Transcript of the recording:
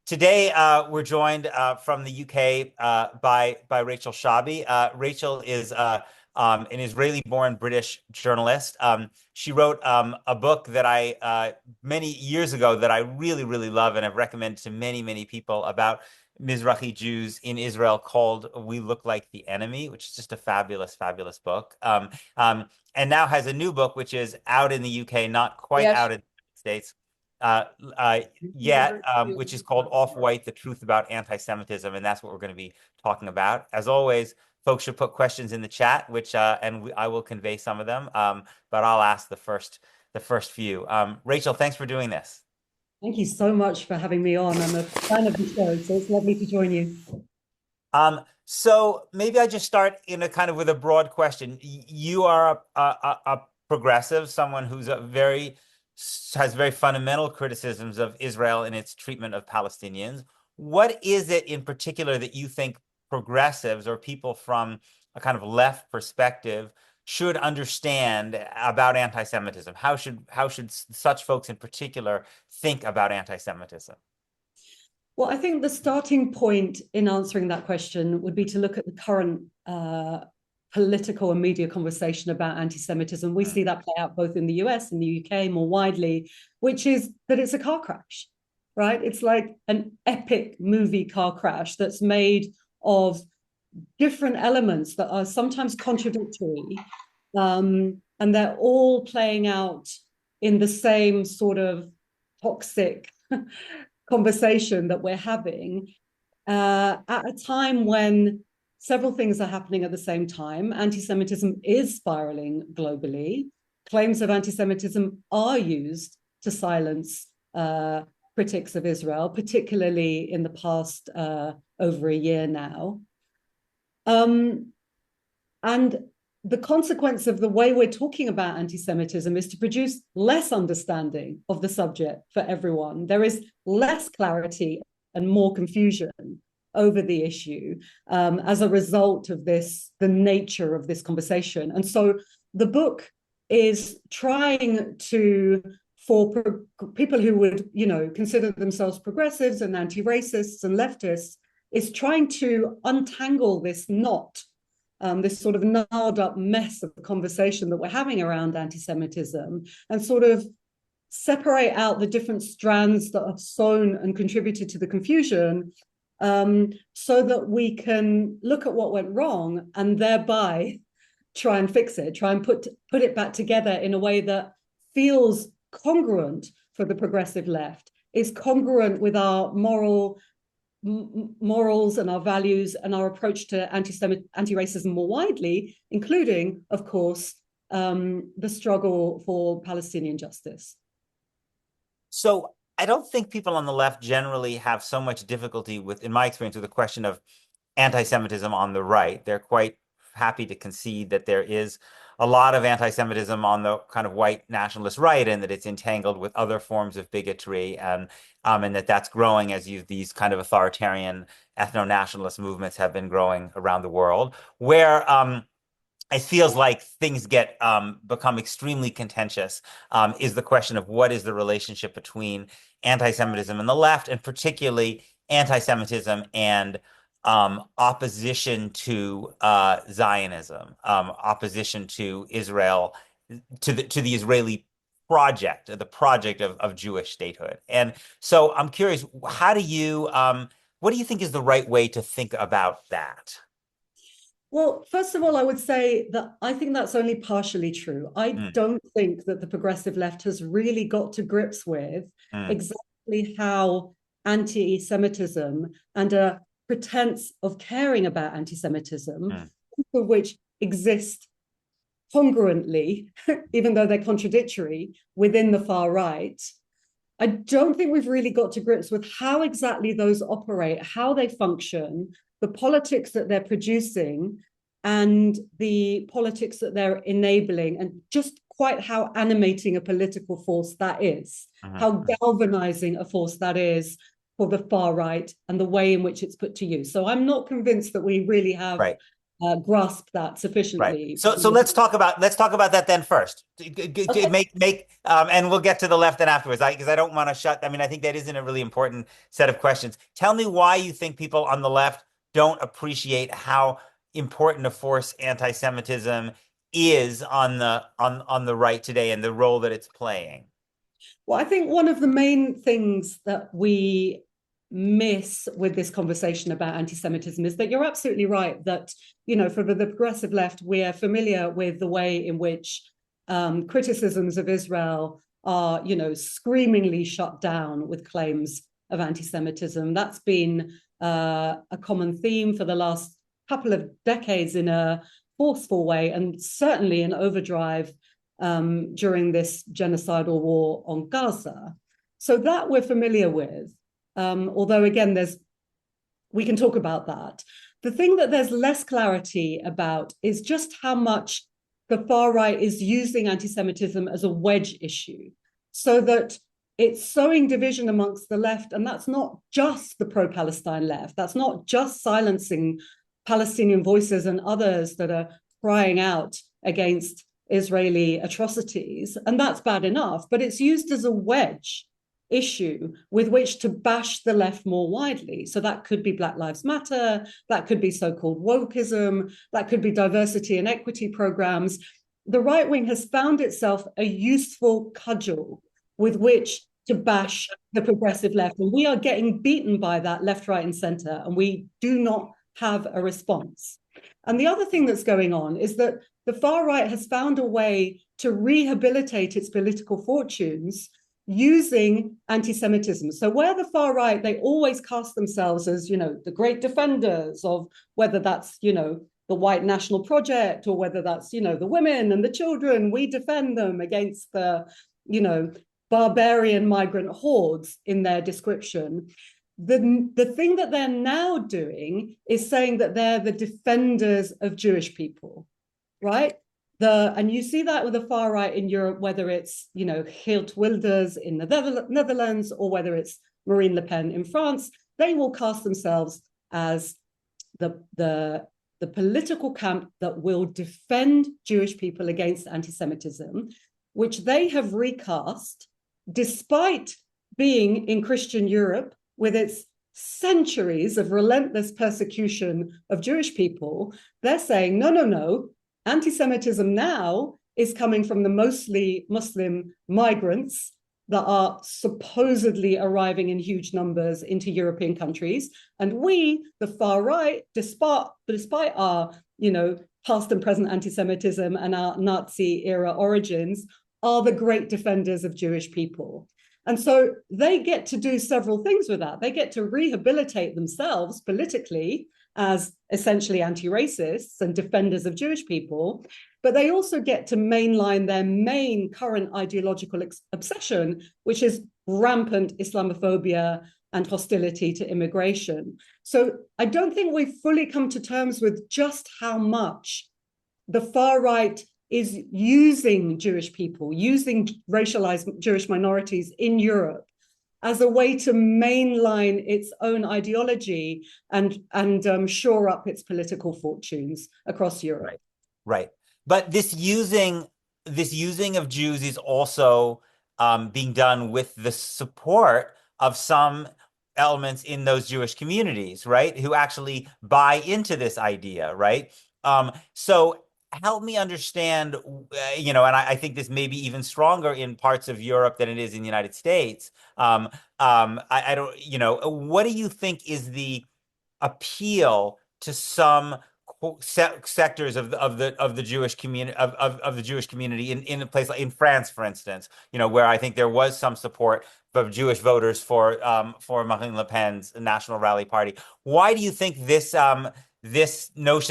Today, we're joined from the UK by Rachel Shabi. Rachel is an Israeli-born British journalist. She wrote a book that I many years ago that I really, really love and have recommended to many, many people about Mizrahi Jews in Israel called "We Look Like the Enemy," which is just a fabulous, fabulous book. And now has a new book which is out in the UK, not quite Yes. out in the States. Uh, yet, which is called Off-White, The Truth About Anti-Semitism, and that's what we're going to be talking about. As always, folks should put questions in the chat, which I will convey some of them, but I'll ask the first few. Rachel, thanks for doing this. Thank you so much for having me on. I'm a fan of the show, so it's lovely to join you. So maybe I just start in a kind of with a broad question. You are a progressive, someone who's has very fundamental criticisms of Israel and its treatment of Palestinians. What is it in particular that you think progressives or people from a kind of left perspective should understand about anti-Semitism? How should such folks in particular think about anti-Semitism? Well, I think the starting point in answering that question would be to look at the current political and media conversation about anti-Semitism. We see that play out both in the US and the UK more widely, which is that it's a car crash, right? It's like an epic movie car crash that's made of different elements that are sometimes contradictory, and they're all playing out in the same sort of toxic conversation that we're having at a time when several things are happening at the same time. Anti-Semitism is spiraling globally. Claims of anti-Semitism are used to silence critics of Israel, particularly in the past over a year now. And the consequence of the way we're talking about anti-Semitism is to produce less understanding of the subject for everyone. There is less clarity and more confusion over the issue as a result of this, the nature of this conversation. And so the book is trying to, for people who would, consider themselves progressives and anti-racists and leftists, is trying to untangle this knot, this sort of gnarled up mess of conversation that we're having around anti-Semitism, and sort of separate out the different strands that have sown and contributed to the confusion, so that we can look at what went wrong and thereby try and fix it, try and put it back together in a way that feels congruent for the progressive left, is congruent with our morals and our values and our approach to anti-racism more widely, including, of course, the struggle for Palestinian justice. So I don't think people on the left generally have so much difficulty with, in my experience, with the question of anti-Semitism on the right. They're quite happy to concede that there is a lot of anti-Semitism on the kind of white nationalist right, and that it's entangled with other forms of bigotry, and that's growing as these kind of authoritarian ethno-nationalist movements have been growing around the world, where it feels like things become extremely contentious, is the question of what is the relationship between anti-Semitism and the left, and particularly anti-Semitism and opposition to Zionism, opposition to Israel, to the Israeli project, the project of Jewish statehood. And so I'm curious, what do you think is the right way to think about that? Well, first of all, I would say that I think that's only partially true. I don't think that the progressive left has really got to grips with exactly how anti-Semitism and a pretense of caring about anti-Semitism, which exist congruently, even though they're contradictory, within the far right. I don't think we've really got to grips with how exactly those operate, how they function, the politics that they're producing, and the politics that they're enabling, and just quite how animating a political force that is, how galvanizing a force that is for the far right, and the way in which it's put to use. So I'm not convinced that we really have grasp that Right. sufficiently. So let's talk about that then first. Okay. Make and we'll get to the left then afterwards. Because I don't want to shut. I mean, I think that isn't a really important set of questions. Tell me why you think people on the left don't appreciate how important a force anti-Semitism is on the right today and the role that it's playing. Well, I think one of the main things that we miss with this conversation about anti-Semitism is that you're absolutely right that, for the progressive left, we're familiar with the way in which criticisms of Israel are, screamingly shut down with claims of anti-Semitism. That's been a common theme for the last couple of decades in a forceful way, and certainly in overdrive during this genocidal war on Gaza. So that we're familiar with. Although, again, we can talk about that. The thing that there's less clarity about is just how much the far right is using anti-Semitism as a wedge issue, so that it's sowing division amongst the left. And that's not just the pro-Palestine left. That's not just silencing Palestinian voices and others that are crying out against Israeli atrocities. And that's bad enough, but it's used as a wedge issue with which to bash the left more widely. So that could be Black Lives Matter, that could be so-called wokeism, that could be diversity and equity programs. The right wing has found itself a useful cudgel with which to bash the progressive left. And we are getting beaten by that left, right, and center, and we do not have a response. And the other thing that's going on is that the far right has found a way to rehabilitate its political fortunes using anti-Semitism. So where the far right, they always cast themselves as, the great defenders of whether that's, the white national project or whether that's, the women and the children, we defend them against the, barbarian migrant hordes in their description. The thing that they're now doing is saying that they're the defenders of Jewish people, right? And you see that with the far right in Europe, whether it's, Geert Wilders in the Netherlands or whether it's Marine Le Pen in France, they will cast themselves as the political camp that will defend Jewish people against anti-Semitism, which they have recast despite being in Christian Europe with its centuries of relentless persecution of Jewish people. They're saying, no, no, no, anti-Semitism now is coming from the mostly Muslim migrants that are supposedly arriving in huge numbers into European countries. And we, the far right, despite our, past and present anti-Semitism and our Nazi era origins, are the great defenders of Jewish people. And so they get to do several things with that. They get to rehabilitate themselves politically as essentially anti-racists and defenders of Jewish people, but they also get to mainline their main current ideological obsession, which is rampant Islamophobia and hostility to immigration. So I don't think we've fully come to terms with just how much the far right is using Jewish people, using racialized Jewish minorities in Europe as a way to mainline its own ideology and shore up its political fortunes across Europe. Right. Right. But this using of Jews is also being done with the support of some elements in those Jewish communities, right? Who actually buy into this idea, right? So help me understand, and I think this may be even stronger in parts of Europe than it is in the United States. I don't, what do you think is the appeal to some sectors of the Jewish community of the Jewish community in a place like in France, for instance, where I think there was some support of Jewish voters for Marine Le Pen's National Rally Party. Why do you think this notion